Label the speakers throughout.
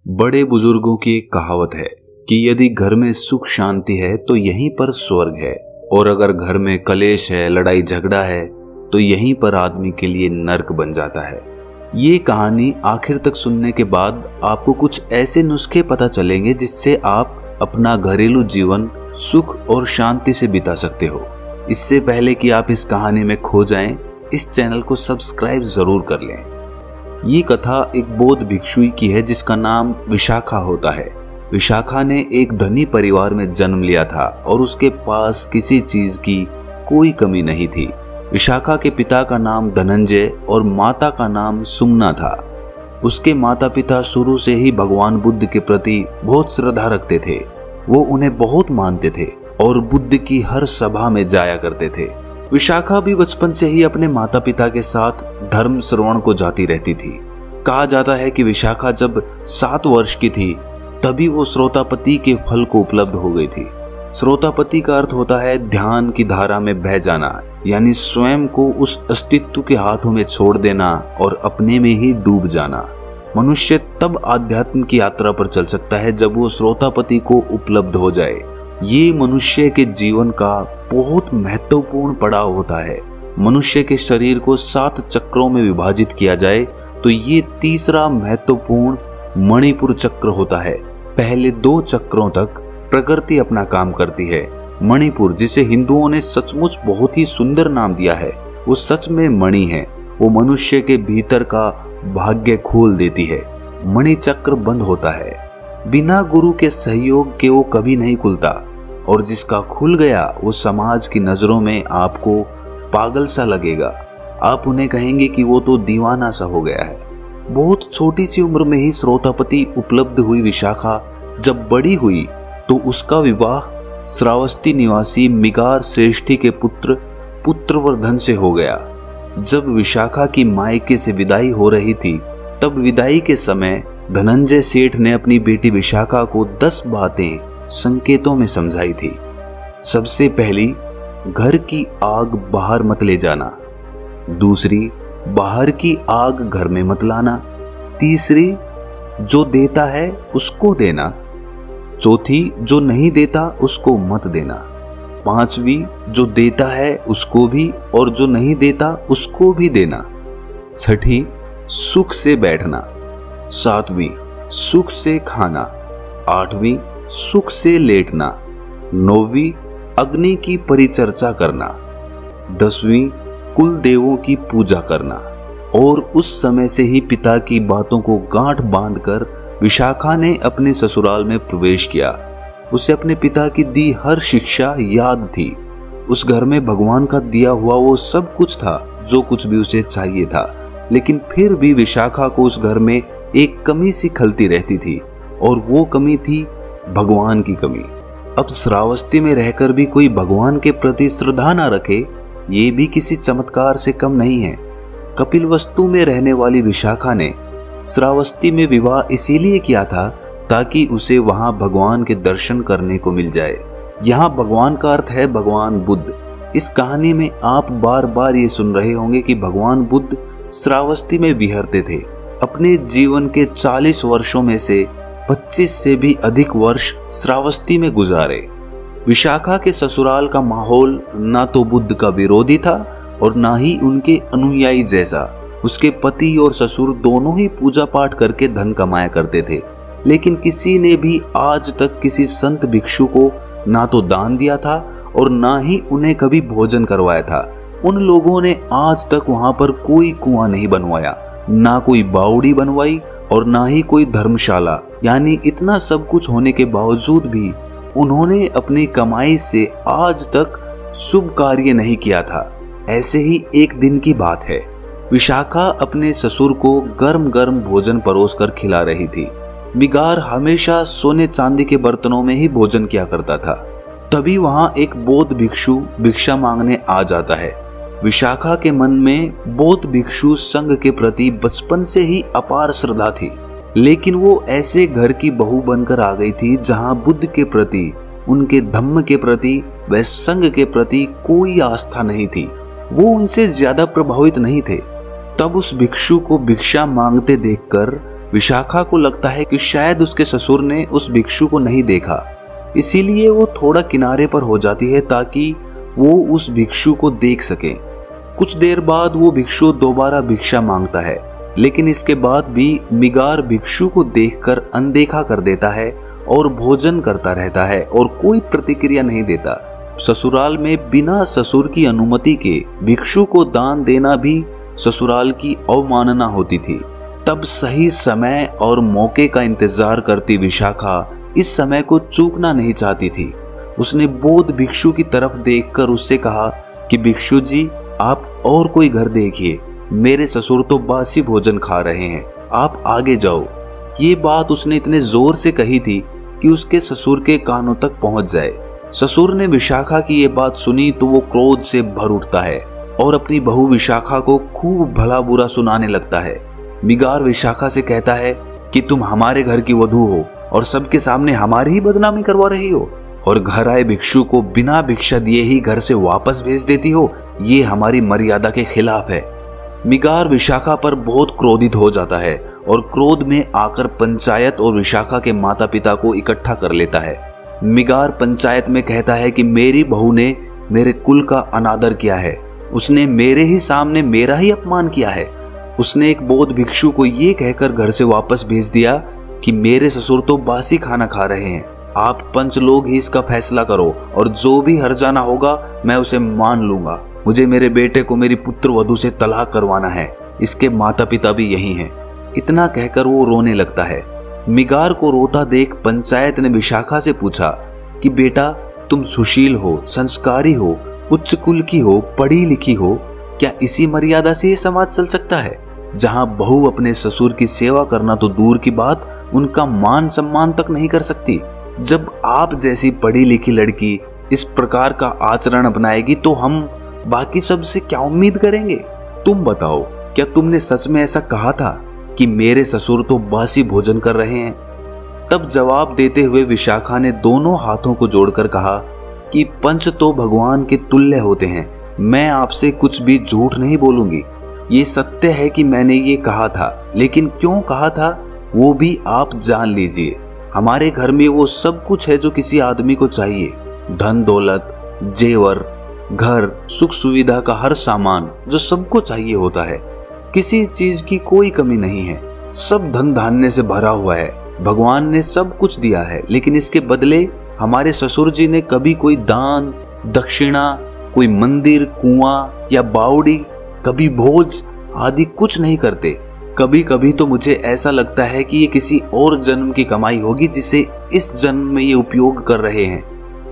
Speaker 1: बड़े बुजुर्गों की एक कहावत है कि यदि घर में सुख शांति है तो यहीं पर स्वर्ग है, और अगर घर में कलेश है, लड़ाई झगड़ा है, तो यहीं पर आदमी के लिए नर्क बन जाता है। ये कहानी आखिर तक सुनने के बाद आपको कुछ ऐसे नुस्खे पता चलेंगे जिससे आप अपना घरेलू जीवन सुख और शांति से बिता सकते हो। इससे पहले कि आप इस कहानी में खो जाएं, इस चैनल को सब्सक्राइब जरूर कर लें। ये कथा एक बौद्ध भिक्षुई की है जिसका नाम विशाखा होता है। विशाखा ने एक धनी परिवार में जन्म लिया था और उसके पास किसी चीज की कोई कमी नहीं थी। विशाखा के पिता का नाम धनंजय और माता का नाम सुमना था। उसके माता पिता शुरू से ही भगवान बुद्ध के प्रति बहुत श्रद्धा रखते थे। वो उन्हें बहुत मानते थे और बुद्ध की हर सभा में जाया करते थे। विशाखा भी बचपन से ही अपने माता पिता के साथ धर्म श्रवण को जाती रहती थी। कहा जाता है कि विशाखा जब 7 वर्ष की थी तभी वो श्रोतापति के फल को उपलब्ध हो गई थी। श्रोतापति का अर्थ होता है ध्यान की धारा में बह जाना, यानी स्वयं को उस अस्तित्व के हाथों में छोड़ देना और अपने में ही डूब जाना। मनुष्य तब आध्यात्म की यात्रा पर चल सकता है जब वो श्रोतापति को उपलब्ध हो जाए। ये मनुष्य के जीवन का बहुत महत्वपूर्ण पड़ाव होता है। मनुष्य के शरीर को 7 चक्रों में विभाजित किया जाए तो ये तीसरा महत्वपूर्ण मणिपुर चक्र होता है। पहले 2 चक्रों तक प्रकृति अपना काम करती है। मणिपुर, जिसे हिंदुओं ने सचमुच बहुत ही सुंदर नाम दिया है, वो सच में मणि है। वो मनुष्य के भीतर का भाग्य खोल देती है। मणि चक्र बंद होता है। बिना गुरु के सहयोग के वो कभी नहीं खुलता, और जिसका खुल गया वो समाज की नजरों में आपको पागल सा लगेगा। आप उन्हें कहेंगे कि वो तो दीवाना सा हो गया है। बहुत छोटी सी उम्र में ही श्रोतापति उपलब्ध हुई विशाखा जब बड़ी हुई तो उसका विवाह श्रावस्ती निवासी मिगार श्रेष्ठी के पुत्र पुत्रवर्धन से हो गया। जब विशाखा की मायके से विदाई हो रही थी तब विदाई के समय धनंजय सेठ ने अपनी बेटी विशाखा को 10 बातें संकेतों में समझाई थी। सबसे पहली, घर की आग बाहर मत ले जाना। दूसरी, बाहर की आग घर में मत लाना। तीसरी, जो देता है उसको देना। चौथी, जो नहीं देता उसको मत देना। 5वीं, जो देता है उसको भी और जो नहीं देता उसको भी देना। 6ठी, सुख से बैठना। 7वीं, सुख से खाना। 8वीं, सुख से लेटना। 9वीं, अग्नि की परिचर्चा करना। 10वीं, कुल देवों की पूजा करना। और उस समय से ही पिता की बातों को गांठ बांधकर विशाखा ने अपने ससुराल में प्रवेश किया। उसे अपने पिता की दी हर शिक्षा याद थी। उस घर में भगवान का दिया हुआ वो सब कुछ था जो कुछ भी उसे चाहिए था, लेकिन फिर भी विशाखा को उस घर में एक कमी सी खलती रहती थी, और वो कमी थी भगवान की कमी। अब श्रावस्ती में रहकर भी कोई भगवान के प्रति श्रद्धा न रखे, ये भी किसी चमत्कार से कम नहीं है। कपिलवस्तु में रहने वाली विशाखा ने श्रावस्ती में विवाह इसीलिए किया था ताकि उसे वहां भगवान के दर्शन करने को मिल जाए। यहाँ भगवान का अर्थ है भगवान बुद्ध। इस कहानी में आप बार बार ये सुन रहे होंगे कि भगवान बुद्ध श्रावस्ती में विहरते थे। अपने जीवन के 40 वर्षों में से 25 से भी अधिक वर्ष श्रावस्ती में गुजारे। विशाखा के ससुराल का माहौल ना तो बुद्ध का विरोधी था और ना ही उनके अनुयायी जैसा। उसके पति और ससुर दोनों ही पूजा पाठ करके धन कमाया करते थे, लेकिन किसी ने भी आज तक किसी संत भिक्षु को ना तो दान दिया था और ना ही उन्हें कभी भोजन करवाया था। उन लोगों ने आज तक वहां पर कोई कुआं नहीं बनवाया, ना कोई बावड़ी बनवाई और ना ही कोई धर्मशाला। यानी इतना सब कुछ होने के बावजूद भी उन्होंने अपनी कमाई से आज तक शुभ कार्य नहीं किया था। ऐसे ही एक दिन की बात है, विशाखा अपने ससुर को गर्म गर्म भोजन परोसकर खिला रही थी। मिगार हमेशा सोने चांदी के बर्तनों में ही भोजन किया करता था। तभी वहां एक बौद्ध भिक्षु भिक्षा मांगने आ जाता है। विशाखा के मन में बौद्ध भिक्षु संघ के प्रति बचपन से ही अपार श्रद्धा थी, लेकिन वो ऐसे घर की बहू बनकर आ गई थी जहां बुद्ध के प्रति, उनके धम्म के प्रति व संघ के प्रति कोई आस्था नहीं थी। वो उनसे ज्यादा प्रभावित नहीं थे। तब उस भिक्षु को भिक्षा मांगते देखकर विशाखा को लगता है कि शायद उसके ससुर ने उस भिक्षु को नहीं देखा, इसीलिए वो थोड़ा किनारे पर हो जाती है ताकि वो उस भिक्षु को देख सके। कुछ देर बाद वो भिक्षु दोबारा भिक्षा मांगता है, लेकिन इसके बाद भी मिगार भिक्षु को देखकर अनदेखा कर देता है और भोजन करता रहता है और कोई प्रतिक्रिया नहीं देता। ससुराल में बिना ससुर की अनुमति के भिक्षु को दान देना भी ससुराल की अवमानना होती थी। तब सही समय और मौके का इंतजार करती विशाखा इस समय को चूकना नहीं चाहती थी। उसने बौद्ध भिक्षु की तरफ देखकर उससे कहा कि भिक्षु जी, आप और कोई घर देखिए, मेरे ससुर तो बासी भोजन खा रहे हैं, आप आगे जाओ। ये बात उसने इतने जोर से कही थी कि उसके ससुर के कानों तक पहुंच जाए। ससुर ने विशाखा की ये बात सुनी तो वो क्रोध से भर उठता है और अपनी बहू विशाखा को खूब भला बुरा सुनाने लगता है। मिगार विशाखा से कहता है कि तुम हमारे घर की वधू हो और सबके सामने हमारी ही बदनामी करवा रही हो, और घर आए भिक्षु को बिना भिक्षा दिए ही घर से वापस भेज देती हो, ये हमारी मर्यादा के खिलाफ है। मिगार विशाखा पर बहुत क्रोधित हो जाता है और क्रोध में आकर पंचायत और विशाखा के माता पिता को इकट्ठा कर लेता है। मिगार पंचायत में कहता है कि मेरी बहू ने मेरे कुल का अनादर किया है, उसने मेरे ही सामने मेरा ही अपमान किया है। उसने एक बौद्ध भिक्षु को ये कहकर घर से वापस भेज दिया कि मेरे ससुर तो बासी खाना खा रहे हैं, आप पंच लोग ही इसका फैसला करो और जो भी हर्जाना होगा मैं उसे मान लूंगा। मुझे मेरे बेटे को मेरी पुत्र वधू से तलाक करवाना है, इसके माता पिता भी यही हैं। इतना कहकर वो रोने लगता है। मिगार को रोता देख पंचायत ने विशाखा से पूछा कि बेटा, तुम सुशील हो, संस्कारी हो, उच्च कुल की हो, पढ़ी लिखी हो, क्या इसी मर्यादा से ये समाज चल सकता है जहां बहू अपने ससुर की सेवा करना तो दूर की बात, उनका मान सम्मान तक नहीं कर सकती। जब आप जैसी पढ़ी लिखी लड़की इस प्रकार का आचरण अपनाएगी तो हम बाकी सब से क्या उम्मीद करेंगे? तुम बताओ, क्या तुमने सच में ऐसा कहा था कि मेरे ससुर तो बासी भोजन कर रहे हैं? तब जवाब देते हुए विशाखा ने दोनों हाथों को जोड़कर कहा कि पंच तो भगवान के तुल्य होते हैं, मैं आपसे कुछ भी झूठ नहीं बोलूंगी। ये सत्य है कि मैंने ये कहा था, लेकिन क्यों कहा था वो भी आप जान लीजिए। हमारे घर में वो सब कुछ है जो किसी आदमी को चाहिए, धन दौलत, जेवर, घर, सुख सुविधा का हर सामान जो सबको चाहिए होता है। किसी चीज की कोई कमी नहीं है, सब धन धान्य से भरा हुआ है। भगवान ने सब कुछ दिया है, लेकिन इसके बदले हमारे ससुर जी ने कभी कोई दान दक्षिणा, कोई मंदिर, कुआं या बावड़ी, कभी भोज आदि कुछ नहीं करते। कभी कभी तो मुझे ऐसा लगता है कि ये किसी और जन्म की कमाई होगी जिसे इस जन्म में ये उपयोग कर रहे हैं।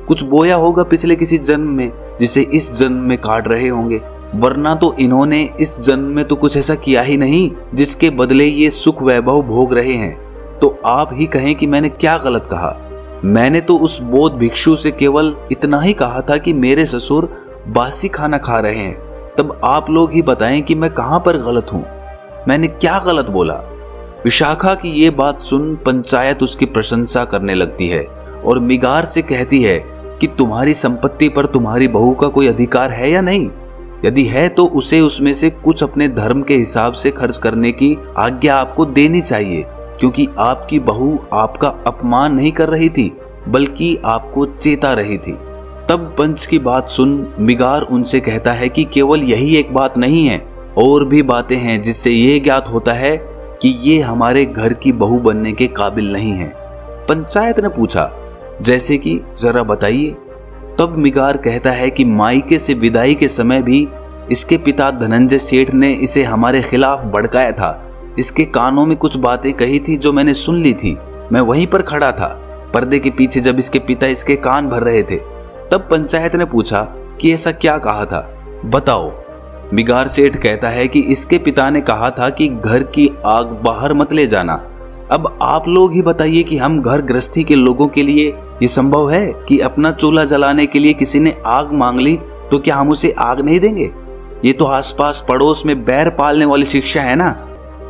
Speaker 1: कुछ बोया होगा पिछले किसी जन्म में जिसे इस जन्म में काट रहे होंगे, वरना तो इन्होंने इस जन्म में तो कुछ ऐसा किया ही नहीं जिसके बदले ये सुख वैभव भोग रहे हैं। तो आप ही कहें कि मैंने क्या गलत कहा? मैंने तो उस बौद्ध भिक्षु से केवल इतना ही कहा था कि मेरे ससुर बासी खाना खा रहे हैं। तब आप लोग ही बताएं कि मैं कहां पर गलत हूं, मैंने क्या गलत बोला? विशाखा की ये बात सुन पंचायत उसकी प्रशंसा करने लगती है और मिगार से कहती है कि तुम्हारी संपत्ति पर तुम्हारी बहू का कोई अधिकार है या नहीं? यदि है तो उसे उसमें से कुछ अपने धर्म के हिसाब से खर्च करने की आज्ञा आपको देनी चाहिए, क्योंकि आपकी बहू आपका अपमान नहीं कर रही थी बल्कि आपको चेता रही थी। तब पंच की बात सुन मिगार उनसे कहता है कि केवल यही एक बात नहीं है, और भी बातें हैं जिससे ये ज्ञात होता है कि ये हमारे घर की बहू बनने के काबिल नहीं है। पंचायत ने पूछा, जैसे कि जरा बताइए। तब मिगार कहता है कि मायके से विदाई के समय भी इसके पिता धनंजय सेठ ने इसे हमारे खिलाफ भड़काया था। इसके कानों में कुछ बातें कही थी जो मैंने सुन ली थी। मैं वहीं पर खड़ा था पर्दे के पीछे जब इसके पिता इसके कान भर रहे थे। तब पंचायत ने पूछा कि ऐसा क्या कहा था, बताओ। मिगार सेठ कहता है कि इसके पिता ने कहा था कि घर की आग बाहर मत ले जाना। अब आप लोग ही बताइए कि हम घर गृहस्थी के लोगों के लिए ये संभव है कि अपना चूल्हा जलाने के लिए किसी ने आग मांग ली तो क्या हम उसे आग नहीं देंगे? ये तो आसपास पड़ोस में बैर पालने वाली शिक्षा है ना।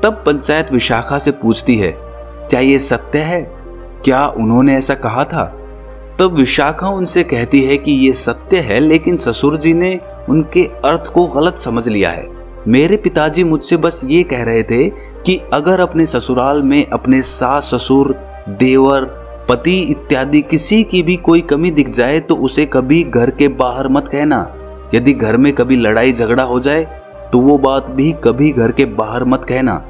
Speaker 1: तब पंचायत विशाखा से पूछती है, क्या ये सत्य है? क्या उन्होंने ऐसा कहा था? तब विशाखा उनसे कहती है कि ये सत्य है, लेकिन ससुर जी ने उनके अर्थ को गलत समझ लिया है। मेरे पिताजी मुझसे बस ये कह रहे थे कि अगर अपने ससुराल में अपने सास ससुर, देवर, पति इत्यादि किसी की भी कोई कमी दिख जाए तो उसे कभी घर के बाहर मत कहना। यदि घर में कभी लड़ाई झगड़ा हो जाए तो वो बात भी कभी घर के बाहर मत कहना।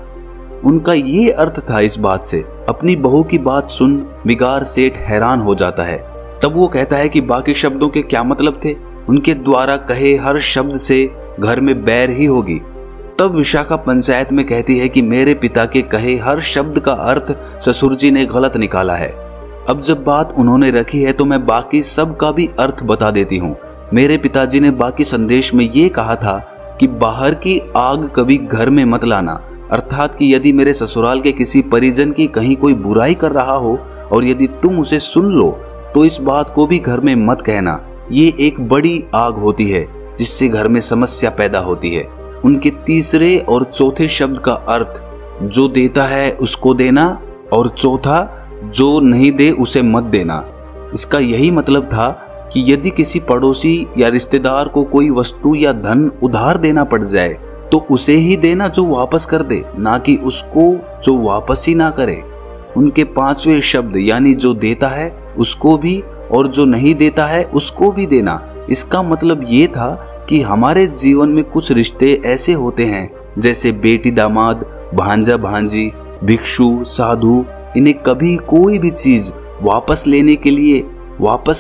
Speaker 1: उनका ये अर्थ था इस बात से। अपनी बहू की बात सुन मिगार सेठ हैरान हो जाता है। तब वो कहता है कि बाकी शब्दों के क्या मतलब थे, उनके द्वारा कहे हर शब्द से घर में बैर ही होगी। तब विशाखा पंचायत में कहती है कि मेरे पिता के कहे हर शब्द का अर्थ ससुर जी ने गलत निकाला है। अब जब बात उन्होंने रखी है तो मैं बाकी सब का भी अर्थ बता देती हूँ। मेरे पिताजी ने बाकी संदेश में ये कहा था कि बाहर की आग कभी घर में मत लाना, अर्थात कि यदि मेरे ससुराल के किसी परिजन की कहीं कोई बुराई कर रहा हो और यदि तुम उसे सुन लो तो इस बात को भी घर में मत कहना। ये एक बड़ी आग होती है जिससे घर में समस्या पैदा होती है। उनके तीसरे और चौथे शब्द का अर्थ जो देता है उसको देना और चौथा जो नहीं दे उसे मत देना। इसका यही मतलब था कि यदि किसी पड़ोसी या रिश्तेदार को कोई वस्तु या धन उधार देना पड़ जाए तो उसे ही देना जो वापस कर दे, ना कि उसको जो वापस ही ना करे। उनके पांचवें शब्द यानी जो देता है उसको भी और जो नहीं देता है उसको भी देना। इसका मतलब ये था कि हमारे जीवन में कुछ रिश्ते ऐसे होते हैं जैसे बेटी दामाद, भांजा भांजी, भिक्षु साधु, इन्हें कभी कोई भी चीज वापस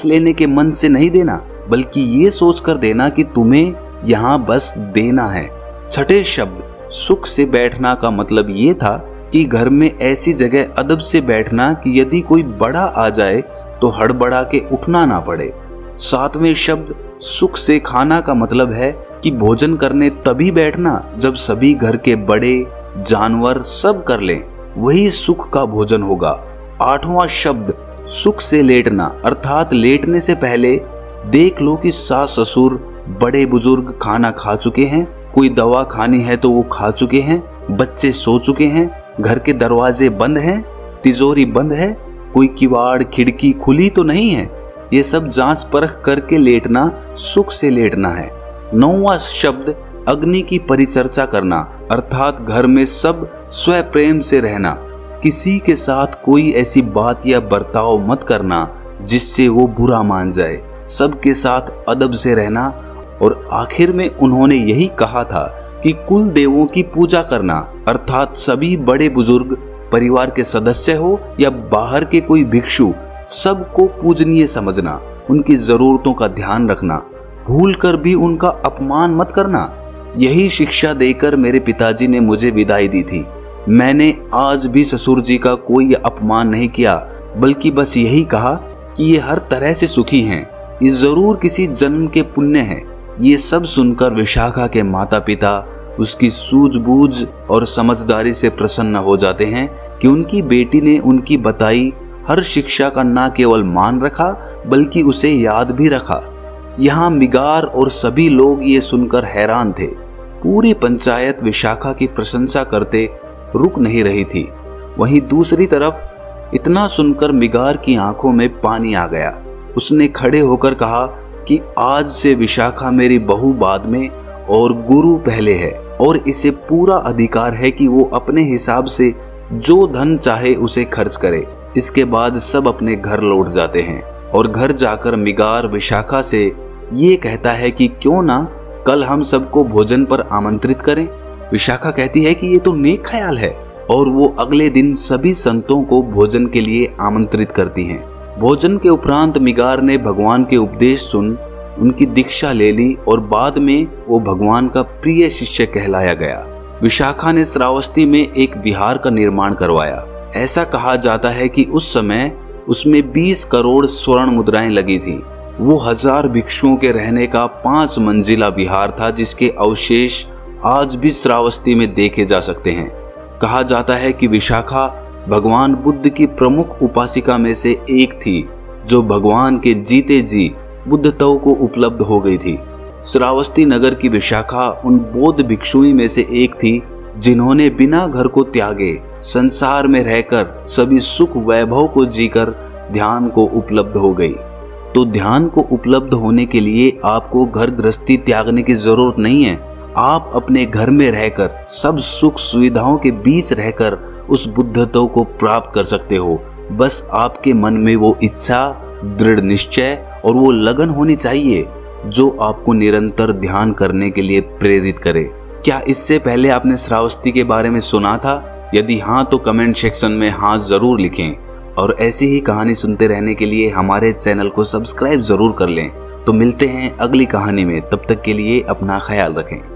Speaker 1: लेने के मन से नहीं देना, बल्कि ये सोचकर देना कि तुम्हें यहाँ बस देना है। छठे शब्द सुख से बैठना का मतलब ये था कि घर में ऐसी जगह अदब से बैठना कि यदि कोई बड़ा आ जाए तो हड़बड़ा के उठना ना पड़े। सातवें शब्द सुख से खाना का मतलब है कि भोजन करने तभी बैठना जब सभी घर के बड़े जानवर सब कर लें, वही सुख का भोजन होगा। आठवां शब्द सुख से लेटना, अर्थात लेटने से पहले देख लो कि सास ससुर बड़े बुजुर्ग खाना खा चुके हैं, कोई दवा खानी है तो वो खा चुके हैं, बच्चे सो चुके हैं, घर के दरवाजे बंद हैं, तिजोरी बंद है, कोई किवाड़ खिड़की खुली तो नहीं है। ये सब जांच परख करके लेटना सुख से लेटना है। नौवां शब्द अग्नि की परिचर्चा करना, अर्थात घर में सब स्व प्रेम से रहना, किसी के साथ कोई ऐसी बात या बर्ताव मत करना जिससे वो बुरा मान जाए, सबके साथ अदब से रहना। और आखिर में उन्होंने यही कहा था कि कुल देवों की पूजा करना, अर्थात सभी बड़े बुजुर्ग परिवार के सदस्य हो या बाहर के कोई भिक्षु, सबको पूजनीय समझना, उनकी जरूरतों का ध्यान रखना, भूल कर भी उनका अपमान मत करना। यही शिक्षा देकर मेरे पिताजी ने मुझे विदाई दी थी। मैंने आज भी ससुर जी का कोई अपमान नहीं किया, बल्कि बस यही कहा कि ये हर तरह से सुखी हैं, ये जरूर किसी जन्म के पुण्य हैं। ये सब सुनकर विशाखा के माता पिता उसकी सूझबूझ और समझदारी से प्रसन्न हो जाते हैं कि उनकी बेटी ने उनकी बताई हर शिक्षा का न केवल मान रखा बल्कि उसे याद भी रखा। यहाँ मिगार और सभी लोग ये सुनकर हैरान थे। पूरी पंचायत विशाखा की प्रशंसा करते रुक नहीं रही थी। वहीं दूसरी तरफ इतना सुनकर मिगार की आंखों में पानी आ गया। उसने खड़े होकर कहा कि आज से विशाखा मेरी बहू बाद में और गुरु पहले है, और इसे पूरा अधिकार है कि वो अपने हिसाब से जो धन चाहे उसे खर्च करे। इसके बाद सब अपने घर लौट जाते हैं और घर जाकर मिगार विशाखा से ये कहता है कि क्यों ना कल हम सबको भोजन पर आमंत्रित करें। विशाखा कहती है कि ये तो नेक ख्याल है, और वो अगले दिन सभी संतों को भोजन के लिए आमंत्रित करती हैं। भोजन के उपरांत मिगार ने भगवान के उपदेश सुन उनकी दीक्षा ले ली और बाद में वो भगवान का प्रिय शिष्य कहलाया गया। विशाखा ने श्रावस्ती में एक विहार का निर्माण करवाया। ऐसा कहा जाता है कि उस समय उसमें 20 करोड़ स्वर्ण मुद्राएं लगी थी। वो 1000 भिक्षुओं के रहने का 5 मंजिला विहार था, जिसके अवशेष आज भी श्रावस्ती में देखे जा सकते हैं। कहा जाता है कि विशाखा भगवान बुद्ध की प्रमुख उपासिका में से एक थी, जो भगवान के जीते जी बुद्धत्व को उपलब्ध हो गई थी। श्रावस्ती नगर की विशाखा उन बौद्ध भिक्षुओं में से एक थी जिन्होंने बिना घर को त्यागे संसार में रहकर सभी सुख वैभव को जीकर ध्यान को उपलब्ध हो गई। तो ध्यान को उपलब्ध होने के लिए आपको घर गृहस्थी त्यागने की जरूरत नहीं है। आप अपने घर में रहकर सब सुख सुविधाओं के बीच रहकर उस बुद्धत्व को प्राप्त कर सकते हो। बस आपके मन में वो इच्छा, दृढ़ निश्चय और वो लगन होनी चाहिए जो आपको निरंतर ध्यान करने के लिए प्रेरित करे। क्या इससे पहले आपने श्रावस्ती के बारे में सुना था? यदि हाँ तो कमेंट सेक्शन में हाँ जरूर लिखें और ऐसी ही कहानी सुनते रहने के लिए हमारे चैनल को सब्सक्राइब जरूर कर लें। तो मिलते हैं अगली कहानी में, तब तक के लिए अपना ख्याल रखें।